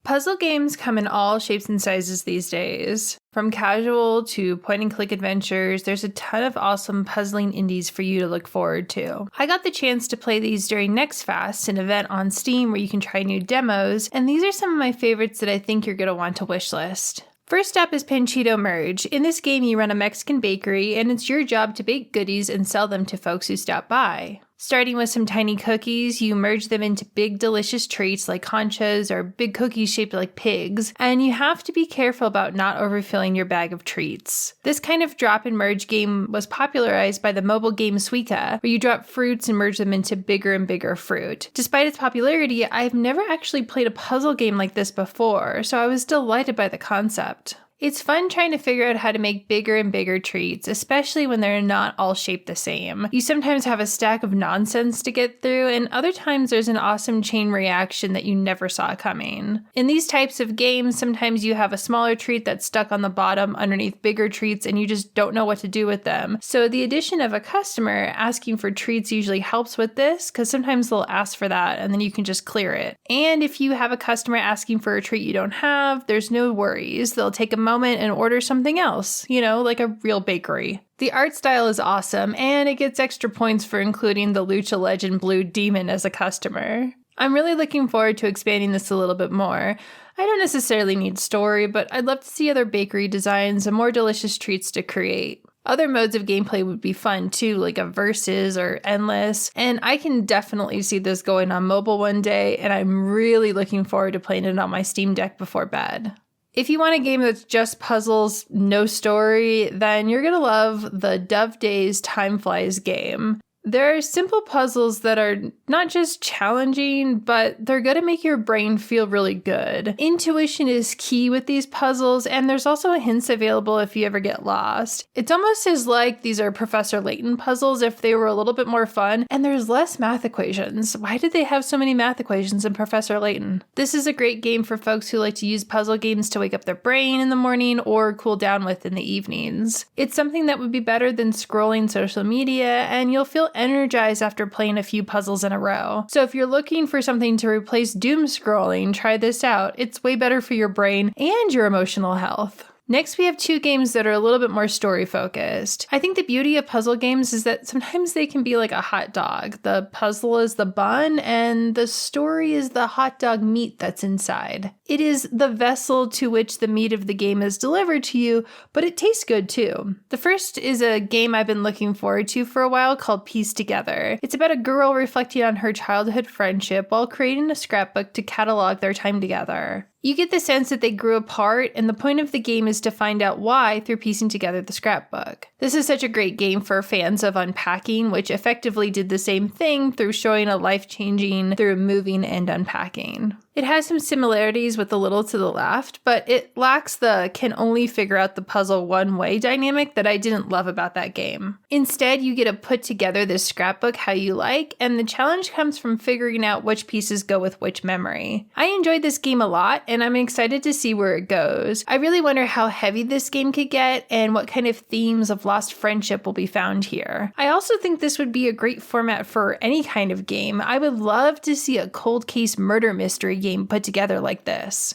Puzzle games come in all shapes and sizes these days. From casual to point-and-click adventures, there's a ton of awesome puzzling indies for you to look forward to. I got the chance to play these during Next Fast, an event on Steam where you can try new demos, and these are some of my favorites that I think you're going to want to wishlist. First up is Pancito Merge. In this game, you run a Mexican bakery, and it's your job to bake goodies and sell them to folks who stop by. Starting with some tiny cookies, you merge them into big delicious treats like conchas or big cookies shaped like pigs, and you have to be careful about not overfilling your bag of treats. This kind of drop and merge game was popularized by the mobile game Suica, where you drop fruits and merge them into bigger and bigger fruit. Despite its popularity, I've never actually played a puzzle game like this before, so I was delighted by the concept. It's fun trying to figure out how to make bigger and bigger treats, especially when they're not all shaped the same. You sometimes have a stack of nonsense to get through, and other times there's an awesome chain reaction that you never saw coming. In these types of games, sometimes you have a smaller treat that's stuck on the bottom underneath bigger treats and you just don't know what to do with them. So the addition of a customer asking for treats usually helps with this, because sometimes they'll ask for that and then you can just clear it. And if you have a customer asking for a treat you don't have, there's no worries. They'll take a moment and order something else, like a real bakery. The art style is awesome, and it gets extra points for including the Lucha Legend Blue Demon as a customer. I'm really looking forward to expanding this a little bit more. I don't necessarily need story, but I'd love to see other bakery designs and more delicious treats to create. Other modes of gameplay would be fun too, like a versus or endless, and I can definitely see this going on mobile one day, and I'm really looking forward to playing it on my Steam Deck before bed. If you want a game that's just puzzles, no story, then you're going to love the Dovedays Time Flies game. There are simple puzzles that are not just challenging, but they're going to make your brain feel really good. Intuition is key with these puzzles, and there's also hints available if you ever get lost. It's almost as like these are Professor Layton puzzles if they were a little bit more fun, and there's less math equations. Why did they have so many math equations in Professor Layton? This is a great game for folks who like to use puzzle games to wake up their brain in the morning or cool down with in the evenings. It's something that would be better than scrolling social media, and you'll feel energized after playing a few puzzles in a row. So if you're looking for something to replace doom scrolling, try this out. It's way better for your brain and your emotional health. Next, we have two games that are a little bit more story-focused. I think the beauty of puzzle games is that sometimes they can be like a hot dog. The puzzle is the bun, and the story is the hot dog meat that's inside. It is the vessel to which the meat of the game is delivered to you, but it tastes good too. The first is a game I've been looking forward to for a while called Piece Together. It's about a girl reflecting on her childhood friendship while creating a scrapbook to catalog their time together. You get the sense that they grew apart, and the point of the game is to find out why through piecing together the scrapbook. This is such a great game for fans of unpacking, which effectively did the same thing through showing a life changing through moving and unpacking. It has some similarities with A Little to the Left, but it lacks the can only figure out the puzzle one way dynamic that I didn't love about that game. Instead, you get to put together this scrapbook how you like, and the challenge comes from figuring out which pieces go with which memory. I enjoyed this game a lot, and I'm excited to see where it goes. I really wonder how heavy this game could get and what kind of themes of lost friendship will be found here. I also think this would be a great format for any kind of game. I would love to see a cold case murder mystery game put together like this.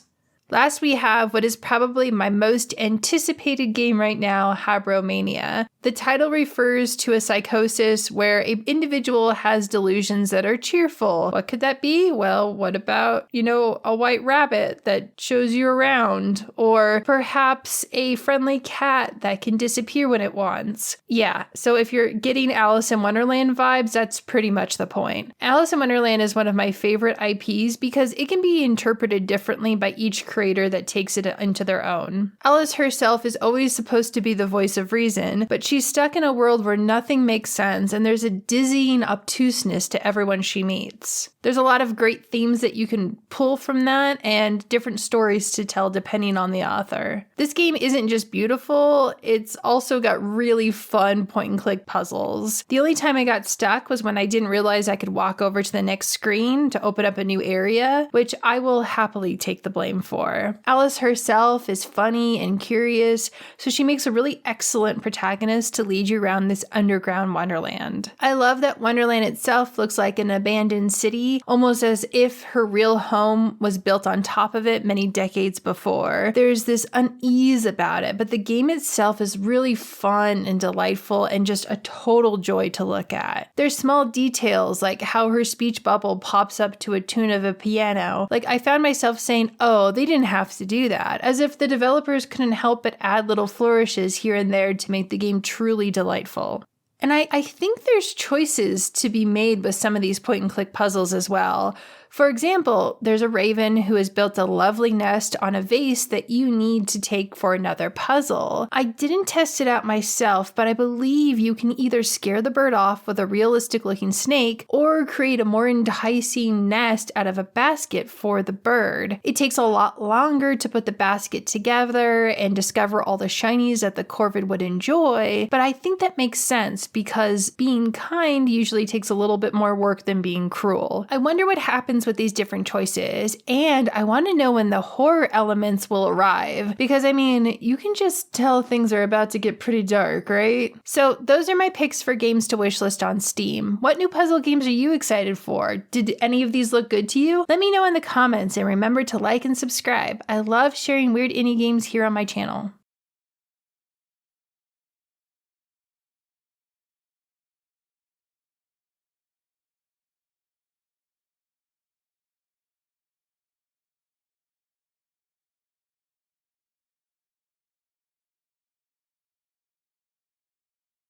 Last, we have what is probably my most anticipated game right now, HABROMANIA. The title refers to a psychosis where an individual has delusions that are cheerful. What could that be? Well, what about, a white rabbit that shows you around? Or perhaps a friendly cat that can disappear when it wants. Yeah, so if you're getting Alice in Wonderland vibes, that's pretty much the point. Alice in Wonderland is one of my favorite IPs because it can be interpreted differently by each creator that takes it into their own. Alice herself is always supposed to be the voice of reason, but she's stuck in a world where nothing makes sense, and there's a dizzying obtuseness to everyone she meets. There's a lot of great themes that you can pull from that and different stories to tell depending on the author. This game isn't just beautiful, it's also got really fun point-and-click puzzles. The only time I got stuck was when I didn't realize I could walk over to the next screen to open up a new area, which I will happily take the blame for. Alice herself is funny and curious, so she makes a really excellent protagonist promise to lead you around this underground wonderland. I love that Wonderland itself looks like an abandoned city, almost as if her real home was built on top of it many decades before. There's this unease about it, but the game itself is really fun and delightful and just a total joy to look at. There's small details like how her speech bubble pops up to a tune of a piano. Like, I found myself saying, oh, they didn't have to do that, as if the developers couldn't help but add little flourishes here and there to make the game truly delightful. And I think there's choices to be made with some of these point-and-click puzzles as well. For example, there's a raven who has built a lovely nest on a vase that you need to take for another puzzle. I didn't test it out myself, but I believe you can either scare the bird off with a realistic-looking snake or create a more enticing nest out of a basket for the bird. It takes a lot longer to put the basket together and discover all the shinies that the corvid would enjoy, but I think that makes sense because being kind usually takes a little bit more work than being cruel. I wonder what happens with these different choices, and I want to know when the horror elements will arrive, because I mean, you can just tell things are about to get pretty dark, right? So those are my picks for games to wishlist on Steam. What new puzzle games are you excited for? Did any of these look good to you? Let me know in the comments, and remember to like and subscribe. I love sharing weird indie games here on my channel.